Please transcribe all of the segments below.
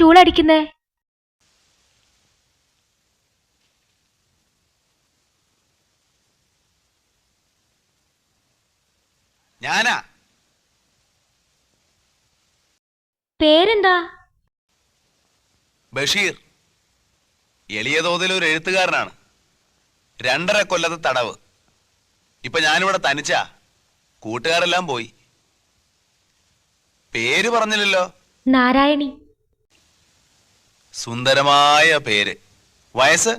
ധൂളടിക്കുന്നേ? ഞാനാ. പേരെന്താ? ബഷീർ. എളിയ തോതിൽ ഒരു എഴുത്തുകാരനാണ്. 2.5 കൊല്ലത്തെ തടവ്. ഇപ്പൊ ഞാനിവിടെ തനിച്ചാ. കൂട്ടുകാരെല്ലാം പോയി. പേര് പറഞ്ഞില്ലല്ലോ. നാരായണി. സുന്ദരമായ പേര്. വയസ്സ്?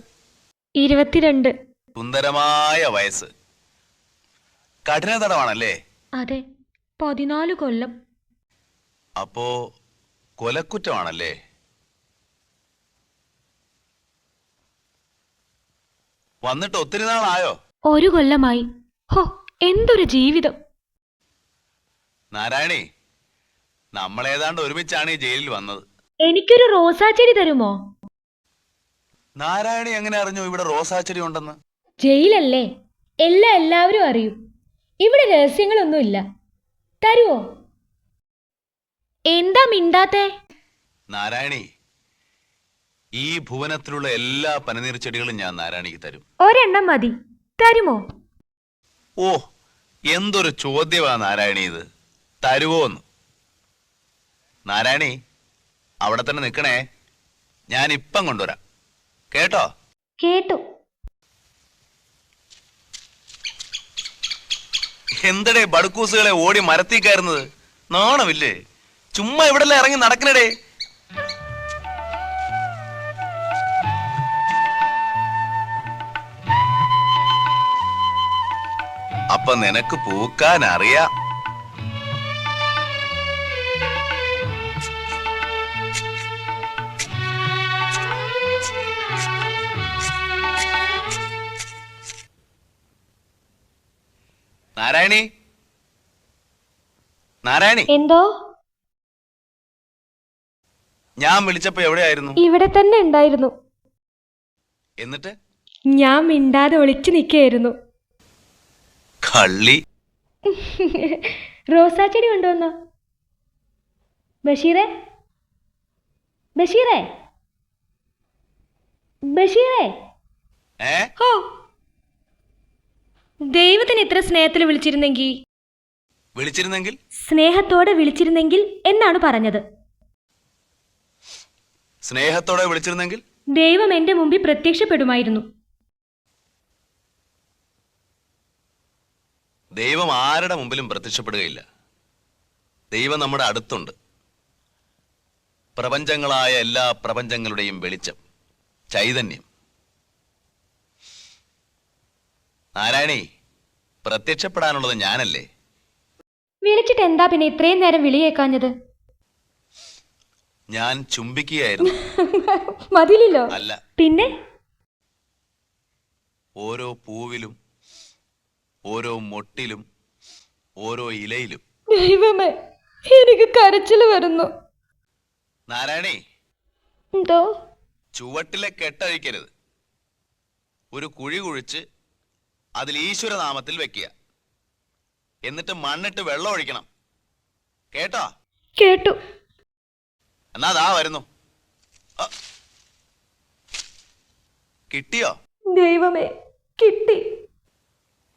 22. സുന്ദരമായ വയസ്സ്. കഠിന തടവാണല്ലേ? അതെ, 14 കൊല്ലം. അപ്പോ കൊലക്കുറ്റമാണല്ലേ? വന്നിട്ട് ഒത്തിരി നാളായോ? 1 കൊല്ലമായി. ഹോ, എന്തൊരു ജീവിതം. നാരായണി, നമ്മളേതാണ്ട് ഒരുമിച്ചാണ് ഈ ജയിലിൽ വന്നത്. എനിക്കൊരു റോസാച്ചെടി തരുമോ? നാരായണി എങ്ങനെ അറിഞ്ഞു ഇവിടെ റോസാച്ചെടി ഉണ്ടെന്ന്? ജയിലല്ലേ, എല്ലാവരും അറിയും. ഇവിടെ രഹസ്യങ്ങളൊന്നുമില്ല. തരുവോ? എന്താ മിണ്ടാത്തെ? നാരായണി, ഈ ഭുവനത്തിലുള്ള എല്ലാ പനിനീർ ചെടികളും ഞാൻ നാരായണിക്ക് തരും. ഒരെണ്ണം മതി. തരുമോ? ഓ, എന്തൊരു ചോദ്യമാ നാരായണി ഇത്. തരുവോന്ന്? നാരായണി, അവിടെ തന്നെ നിൽക്കണേ. ഞാൻ ഇപ്പം കൊണ്ടുവരാം. കേട്ടോ? കേട്ടു. എന്തടേ ബടുക്കൂസുകളെ ഓടി മരത്തി കയറുന്നത്? നാണമില്ലേ? ചുമ്മാ ഇവിടെല്ലാം ഇറങ്ങി നടക്കണടേ. അപ്പൊ നിനക്ക് പൂക്കാൻ അറിയാം. നാരായണി, നാരായണി. എന്തോ? ഞാൻ വിളിച്ചപ്പോ എവിടെയായിരുന്നു? ഇവിടെ തന്നെ ഉണ്ടായിരുന്നു. എന്നിട്ട്? ഞാൻ മിണ്ടാതെ ഒളിച്ചു നിൽക്കുകയായിരുന്നു. കള്ളി. റോസാച്ചെടി കൊണ്ടുവന്നോ? ബഷീറേ, ബഷീറേ, ബഷീറേ. ഓ, ദൈവത്തിന് ഇത്ര സ്നേഹത്തിൽ വിളിച്ചിരുന്നെങ്കിൽ സ്നേഹത്തോടെ വിളിച്ചിരുന്നെങ്കിൽ എന്നാണ് പറഞ്ഞത്. സ്നേഹത്തോടെ വിളിച്ചിരുന്നെങ്കിൽ ദൈവം എന്റെ മുമ്പിൽ പ്രത്യക്ഷപ്പെടുമായിരുന്നു. ദൈവം ആരുടെ മുമ്പിലും പ്രത്യക്ഷപ്പെടുകയില്ല. ദൈവം നമ്മുടെ അടുത്തുണ്ട്. പ്രപഞ്ചങ്ങളായ എല്ലാ പ്രപഞ്ചങ്ങളുടെയും വെളിച്ചം, ചൈതന്യം. നാരായണി, പ്രത്യക്ഷപ്പെടാനുള്ളത് ഞാനല്ലേ? വിളിച്ചിട്ട് എന്താ പിന്നെ ഇത്രയും നേരം വിളി കേൾക്കാഞ്ഞത്? ഞാൻ ചുംബിക്കുകയായിരുന്നു. മതിലോ? അല്ല. പിന്നെ? ഓരോ പൂവിലും, ഓരോ മൊട്ടിലും, ഓരോ ഇലയിലും. ദൈവമേ, എനിക്ക് കരച്ചിൽ വരുന്നു. നാരായണി, എന്തോ? ചുവട്ടിലെ കെട്ടഴിക്കരുത്. ഒരു കുഴി കുഴിച്ച് അതിൽ ഈശ്വരനാമത്തിൽ വെക്കുക. എന്നിട്ട് മണ്ണിട്ട് വെള്ളം ഒഴിക്കണം. കേട്ടോ? കേട്ടു. എന്നാ ദാ വരുന്നു. കിട്ടിയോ? ദൈവമേ, കിട്ടി.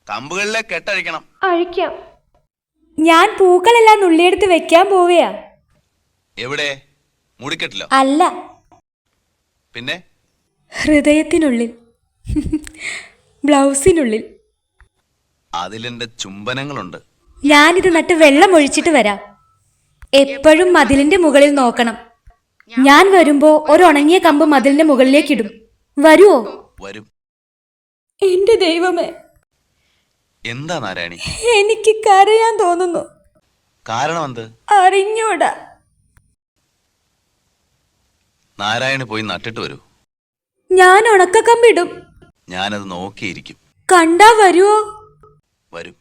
കമ്പുകളിലെ കെട്ടഴിക്കണം. അഴിക്കാം. ഞാൻ പൂക്കളെല്ലാം നുള്ളിയെടുത്ത് വെക്കാൻ പോവുകയാ. എവിടെ? മുടിക്കെട്ടിലോ? അല്ല, പിന്നെ? ഹൃദയത്തിനുള്ളിൽ. ബ്ലൗസിനുള്ളിൽ. അതിലെന്റെ ചുംബനങ്ങളുണ്ട്. ഞാനിത് നട്ട് വെള്ളം ഒഴിച്ചിട്ട് വരാം. എപ്പോഴും മതിലിന്റെ മുകളിൽ നോക്കണം. ഞാൻ വരുമ്പോ ഒരുണങ്ങിയ കമ്പ് മതിലിന്റെ മുകളിലേക്കിടും. വരുവോ? വരും. എന്റെ ദൈവമേ, എന്താ നാരായണി? എനിക്ക് കരയാൻ തോന്നുന്നു. കാരണം എന്ത്? അറിഞ്ഞൂടാ. നാരായണി പോയി നട്ടിട്ട് വരൂ. ഞാൻ ഉണക്കക്കമ്പിടും. ഞാനത് നോക്കിയിരിക്കും. കണ്ടാ വരുവോ? വരും.